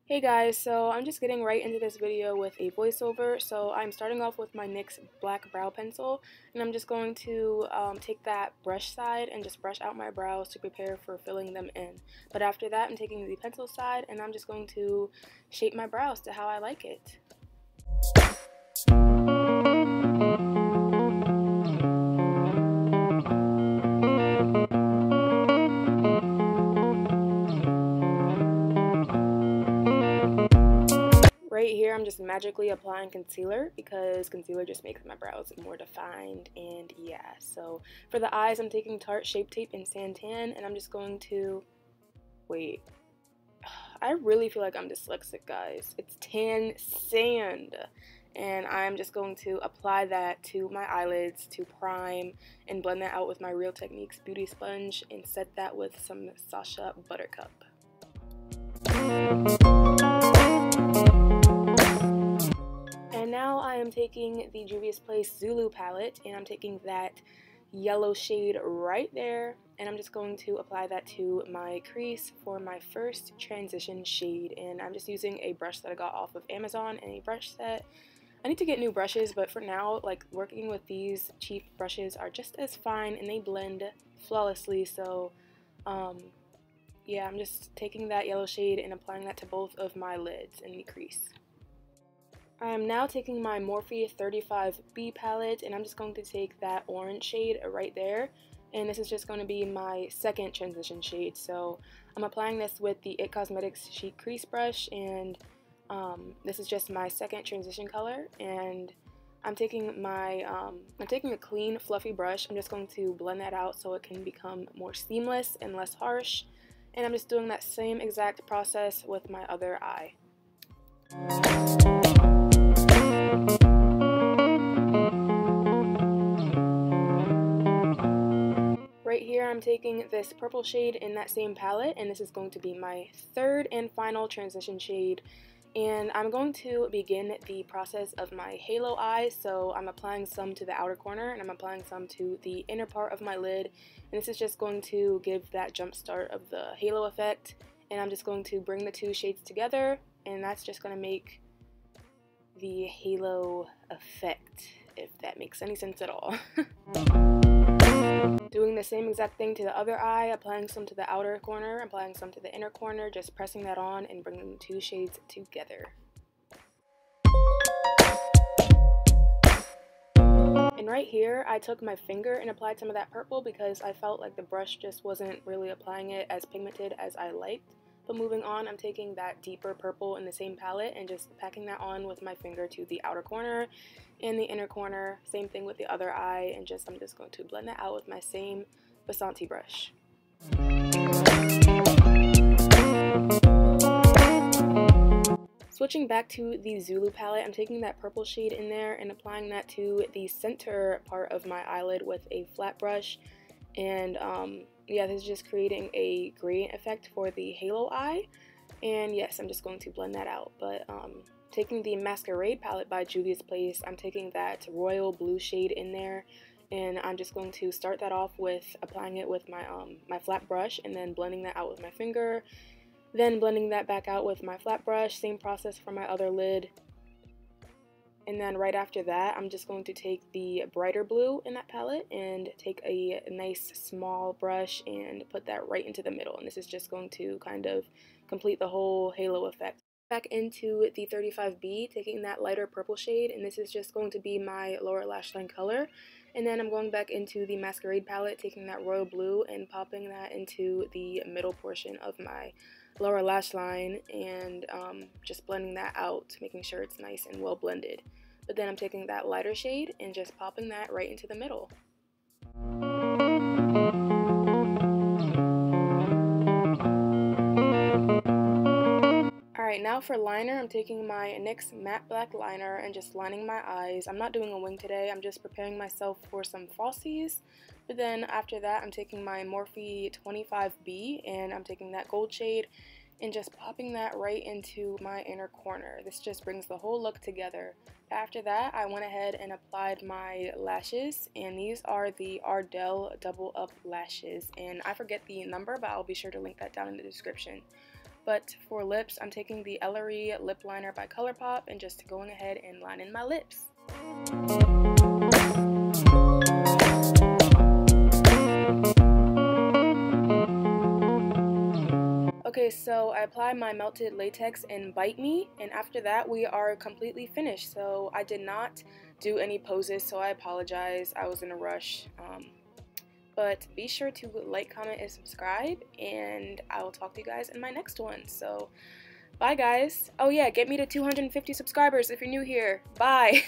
Hey guys, so I'm just getting right into this video with a voiceover. So I'm starting off with my NYX black brow pencil, and I'm just going to take that brush side and just brush out my brows to prepare for filling them in. But after that, I'm taking the pencil side and I'm just going to shape my brows to how I like it. Right here, I'm just magically applying concealer because concealer just makes my brows more defined, and yeah. So for the eyes, I'm taking Tarte Shape Tape in Santan, and I'm just going to, wait, I really feel like I'm dyslexic, guys. It's Tan Sand, and I'm just going to apply that to my eyelids to prime and blend that out with my Real Techniques beauty sponge and set that with some Sacha Buttercup. And now I am taking the Juvia's Place Zulu palette, and I'm taking that yellow shade right there, and I'm just going to apply that to my crease for my first transition shade. And I'm just using a brush that I got off of Amazon and a brush set. I need to get new brushes, but for now, like, working with these cheap brushes are just as fine and they blend flawlessly. So yeah, I'm just taking that yellow shade and applying that to both of my lids in the crease. I am now taking my Morphe 35B palette, and I'm just going to take that orange shade right there, and this is just going to be my second transition shade. So I'm applying this with the It Cosmetics Chic Crease Brush, and this is just my second transition color. And I'm taking a clean fluffy brush. I'm just going to blend that out so it can become more seamless and less harsh, and I'm just doing that same exact process with my other eye. Right here, I'm taking this purple shade in that same palette, and this is going to be my third and final transition shade. And I'm going to begin the process of my halo eye. So I'm applying some to the outer corner, and I'm applying some to the inner part of my lid. And this is just going to give that jump start of the halo effect. And I'm just going to bring the two shades together, and that's just going to make the halo effect, if that makes any sense at all. Doing the same exact thing to the other eye, applying some to the outer corner, applying some to the inner corner, just pressing that on and bringing the two shades together. And right here, I took my finger and applied some of that purple because I felt like the brush just wasn't really applying it as pigmented as I liked. But moving on, I'm taking that deeper purple in the same palette and just packing that on with my finger to the outer corner and the inner corner. Same thing with the other eye, and I'm just going to blend that out with my same Basanti brush. Switching back to the Zulu palette, I'm taking that purple shade in there and applying that to the center part of my eyelid with a flat brush. And yeah, this is just creating a gradient effect for the halo eye. And yes, I'm just going to blend that out. But taking the Masquerade palette by Juvia's Place, I'm taking that royal blue shade in there, and I'm just going to start that off with applying it with my my flat brush, and then blending that out with my finger, then blending that back out with my flat brush. Same process for my other lid. And then right after that, I'm just going to take the brighter blue in that palette and take a nice small brush and put that right into the middle. And this is just going to kind of complete the whole halo effect. Back into the 35B, taking that lighter purple shade, and this is just going to be my lower lash line color. And then I'm going back into the Masquerade palette, taking that royal blue and popping that into the middle portion of my lower lash line, and just blending that out, making sure it's nice and well blended. But then I'm taking that lighter shade and just popping that right into the middle. Alright, now for liner, I'm taking my NYX matte black liner and just lining my eyes. I'm not doing a wing today, I'm just preparing myself for some falsies. But then after that, I'm taking my Morphe 25B and I'm taking that gold shade and just popping that right into my inner corner. This just brings the whole look together. After that, I went ahead and applied my lashes, and these are the Ardell double up lashes, and I forget the number, but I'll be sure to link that down in the description. But for lips, I'm taking the Ellarie lip liner by Colourpop and just going ahead and lining my lips. Okay, so I apply my melted latex in Bite Me, and after that we are completely finished. So I did not do any poses, so I apologize. I was in a rush. But be sure to like, comment, and subscribe, and I will talk to you guys in my next one. So bye, guys. Oh yeah, get me to 250 subscribers if you're new here. Bye.